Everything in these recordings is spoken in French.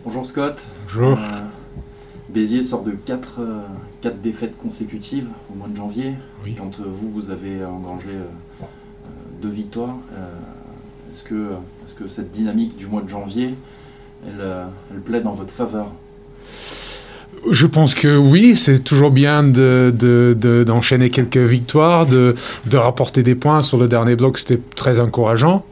Bonjour Scott. Bonjour. Béziers sort de 4 défaites consécutives au mois de janvier. Oui. Quand vous avez engrangé 2 victoires. Est-ce que cette dynamique du mois de janvier, elle plaît dans votre faveur? Je pense que oui, c'est toujours bien d'enchaîner quelques victoires, de rapporter des points. Sur le dernier bloc, c'était très encourageant.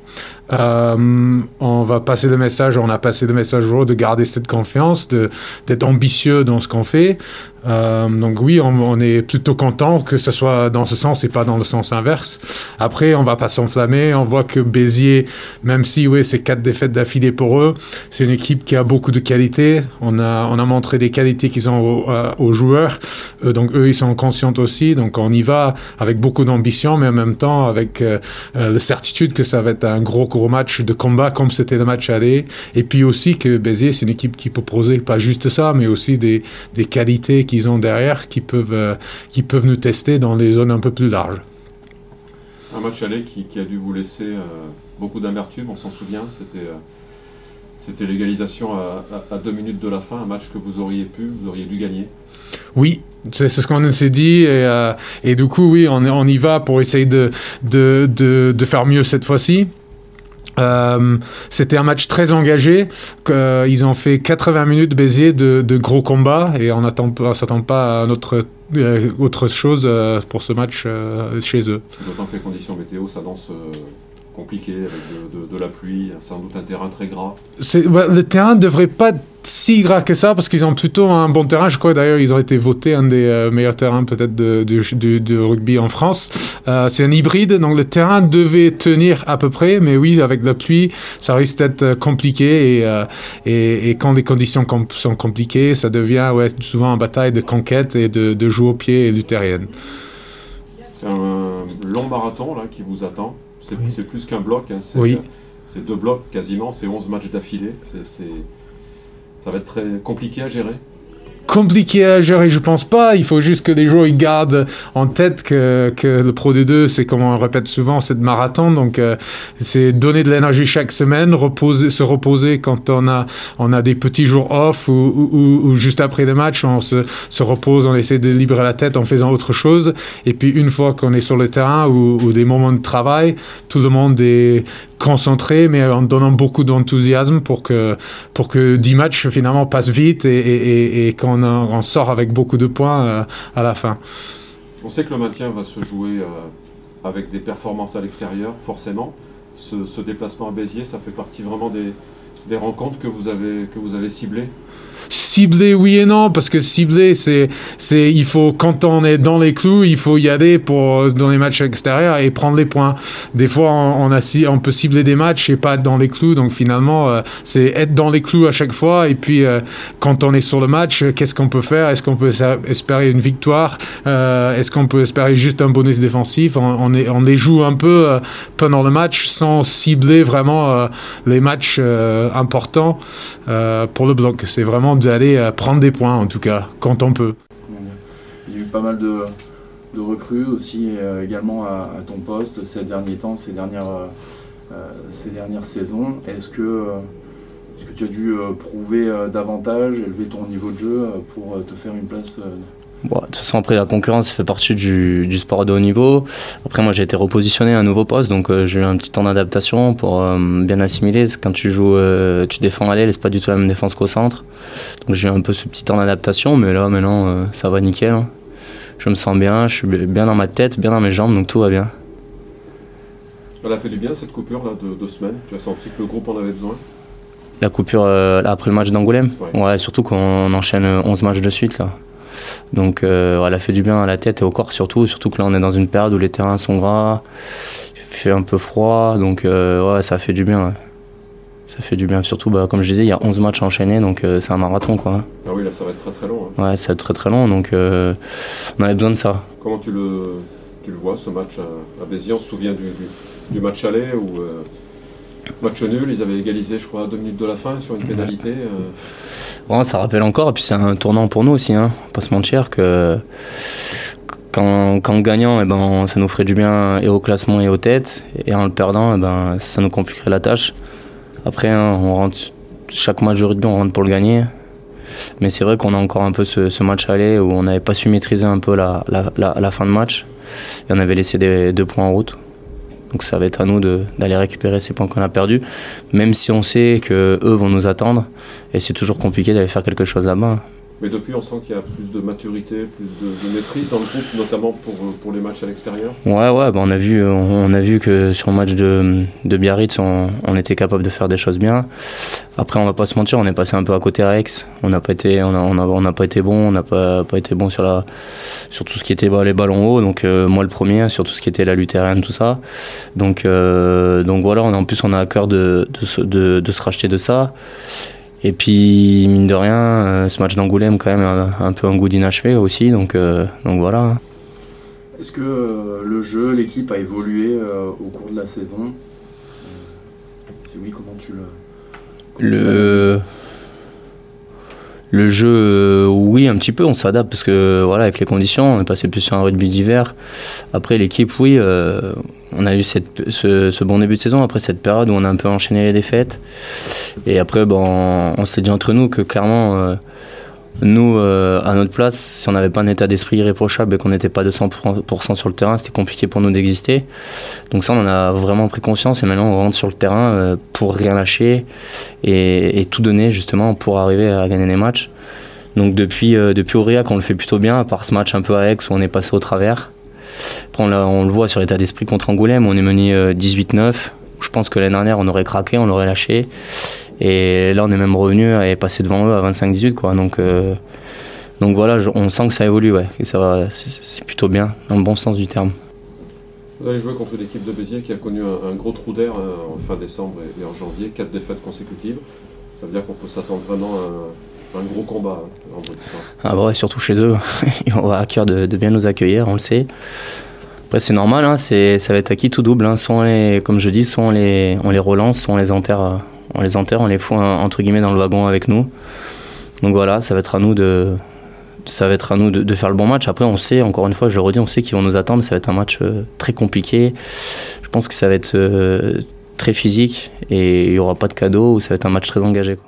On va passer le message, on a passé le message au de garder cette confiance, d'être ambitieux dans ce qu'on fait. Donc oui, on est plutôt content que ce soit dans ce sens et pas dans le sens inverse. Après, on va pas s'enflammer. On voit que Béziers, même si oui, c'est 4 défaites d'affilée pour eux, c'est une équipe qui a beaucoup de qualités. On a montré des qualités qu'ils ont aux joueurs. Donc eux, ils sont conscients aussi. Donc on y va avec beaucoup d'ambition, mais en même temps avec la certitude que ça va être un gros match de combat comme c'était le match aller. Et puis aussi que Béziers, c'est une équipe qui peut proposer pas juste ça, mais aussi des qualités qu'ils ont derrière qui peuvent nous tester dans les zones un peu plus larges. Un match aller qui a dû vous laisser beaucoup d'amertume, on s'en souvient. C'était l'égalisation à 2 minutes de la fin, un match que vous auriez dû gagner. Oui, c'est ce qu'on s'est dit et du coup oui, on y va pour essayer de faire mieux cette fois-ci. C'était un match très engagé. Ils ont fait 80 minutes Béziers de gros combats et on s'attend pas à autre chose pour ce match chez eux. D'autant que les conditions météo s'annoncent compliquées avec de la pluie, sans doute un terrain très gras. Le terrain ne devrait pas être si gras que ça parce qu'ils ont plutôt un bon terrain. Je crois d'ailleurs ils ont été votés un des meilleurs terrains peut-être de rugby en France. C'est un hybride, donc le terrain devait tenir à peu près, mais oui, avec la pluie, ça risque d'être compliqué et quand les conditions sont compliquées, ça devient souvent une bataille de conquête et de jouer au pied luthérienne. C'est un long marathon là qui vous attend. C'est plus qu'un bloc, hein. C'est 2 blocs quasiment, c'est 11 matchs d'affilée. Ça va être très compliqué à gérer. Compliqué à gérer, je pense pas. Il faut juste que les joueurs ils gardent en tête que le Pro D2, c'est comme on répète souvent, c'est de marathon. Donc, c'est donner de l'énergie chaque semaine, se reposer quand on a des petits jours off ou juste après le match, on se repose, on essaie de libérer la tête en faisant autre chose. Et puis, une fois qu'on est sur le terrain ou des moments de travail, tout le monde est concentré, mais en donnant beaucoup d'enthousiasme pour que 10 matchs finalement passent vite et qu'on sort avec beaucoup de points à la fin. On sait que le maintien va se jouer avec des performances à l'extérieur, forcément. Ce déplacement à Béziers, ça fait partie vraiment des rencontres que vous avez ciblées. Ciblé, oui et non, parce que ciblé, il faut, quand on est dans les clous, il faut y aller dans les matchs extérieurs et prendre les points. Des fois, on peut cibler des matchs et pas être dans les clous, donc finalement, c'est être dans les clous à chaque fois, et puis quand on est sur le match, qu'est-ce qu'on peut faire? Est-ce qu'on peut espérer une victoire? Est-ce qu'on peut espérer juste un bonus défensif? On les joue un peu pendant le match sans cibler vraiment les matchs importants pour le bloc. C'est vraiment d'aller prendre des points, en tout cas, quand on peut. Il y a eu pas mal de recrues aussi, également à ton poste ces derniers temps, ces dernières saisons. Est-ce que tu as dû prouver davantage, élever ton niveau de jeu pour te faire une place Bon, de toute façon, après, la concurrence fait partie du sport de haut niveau. Après, moi, j'ai été repositionné à un nouveau poste, donc j'ai eu un petit temps d'adaptation pour bien assimiler. Quand tu joues, tu défends à l'aile, c'est pas du tout la même défense qu'au centre. Donc j'ai eu un peu ce petit temps d'adaptation, mais là, maintenant, ça va nickel. Hein. Je me sens bien, je suis bien dans ma tête, bien dans mes jambes, donc tout va bien. Elle a fait du bien, cette coupure là, de 2 semaines. Tu as senti que le groupe en avait besoin? La coupure après le match d'Angoulême? Ouais, surtout qu'on enchaîne 11 matchs de suite, là. Donc elle a fait du bien à la tête et au corps surtout que là on est dans une période où les terrains sont gras, il fait un peu froid, donc ça fait du bien. Ouais. Ça fait du bien, surtout comme je disais, il y a 11 matchs enchaînés, donc c'est un marathon quoi. Ah oui, là ça va être très très long. Hein. Ouais, ça va être très très long, donc on avait besoin de ça. Comment tu le vois ce match à Béziers? On se souvient du match aller où match nul, ils avaient égalisé je crois à 2 minutes de la fin sur une pénalité. Ouais, ça rappelle encore, et puis c'est un tournant pour nous aussi, hein. Pas se mentir que qu'en gagnant, ça nous ferait du bien et au classement et aux têtes, et en le perdant, ça nous compliquerait la tâche. Après, hein, on rentre chaque match de rugby, on rentre pour le gagner. Mais c'est vrai qu'on a encore un peu ce match aller où on n'avait pas su maîtriser un peu la fin de match. Et on avait laissé 2 points en route. Donc ça va être à nous d'aller récupérer ces points qu'on a perdus. Même si on sait qu'eux vont nous attendre. Et c'est toujours compliqué d'aller faire quelque chose là-bas. Mais depuis, on sent qu'il y a plus de maturité, plus de maîtrise dans le groupe, notamment pour les matchs à l'extérieur. Ouais, bah on a vu que sur le match de Biarritz, on était capable de faire des choses bien. Après, on va pas se mentir, on est passé un peu à côté à Aix. On n'a pas été bon, on n'a pas été bon sur tout ce qui était les ballons hauts. Donc moi le premier, sur tout ce qui était la lutte aérienne, tout ça. Donc voilà, en plus on a à cœur de se racheter de ça. Et puis, mine de rien, ce match d'Angoulême, quand même, a un peu un goût d'inachevé aussi, donc voilà. Est-ce que le jeu, l'équipe a évolué au cours de la saison? Si oui, comment tu le... Le jeu, oui, un petit peu, on s'adapte parce que voilà, avec les conditions, on est passé plus sur un rugby d'hiver. Après, l'équipe, oui, on a eu ce bon début de saison, après cette période où on a un peu enchaîné les défaites. Et après, on s'est dit entre nous que clairement, nous, à notre place, si on n'avait pas un état d'esprit irréprochable et qu'on n'était pas de 100% sur le terrain, c'était compliqué pour nous d'exister. Donc ça, on en a vraiment pris conscience et maintenant on rentre sur le terrain pour rien lâcher et tout donner justement pour arriver à gagner les matchs. Donc depuis Aurillac, on le fait plutôt bien, à part ce match un peu à Aix où on est passé au travers. Après, on le voit sur l'état d'esprit contre Angoulême, on est mené 18-9. Je pense que l'année dernière, on aurait craqué, on l'aurait lâché. Et là, on est même revenu et passé devant eux à 25-18, quoi. Donc voilà, on sent que ça évolue, ouais. Et ça va, c'est plutôt bien, dans le bon sens du terme. Vous allez jouer contre l'équipe de Béziers qui a connu un gros trou d'air en fin décembre et en janvier, 4 défaites consécutives. Ça veut dire qu'on peut s'attendre vraiment à un gros combat vendredi soir. Ah bah ouais, surtout chez eux. Ils vont avoir à cœur de bien nous accueillir, on le sait. Après, c'est normal, hein, ça va être acquis tout double. Hein. Soit comme je dis, soit on les relance, soit on les enterre, on les fout entre guillemets dans le wagon avec nous. Donc voilà, ça va être à nous de faire le bon match. Après, on sait, encore une fois, je le redis, on sait qu'ils vont nous attendre. Ça va être un match très compliqué. Je pense que ça va être très physique et il n'y aura pas de cadeau. Ça va être un match très engagé, quoi.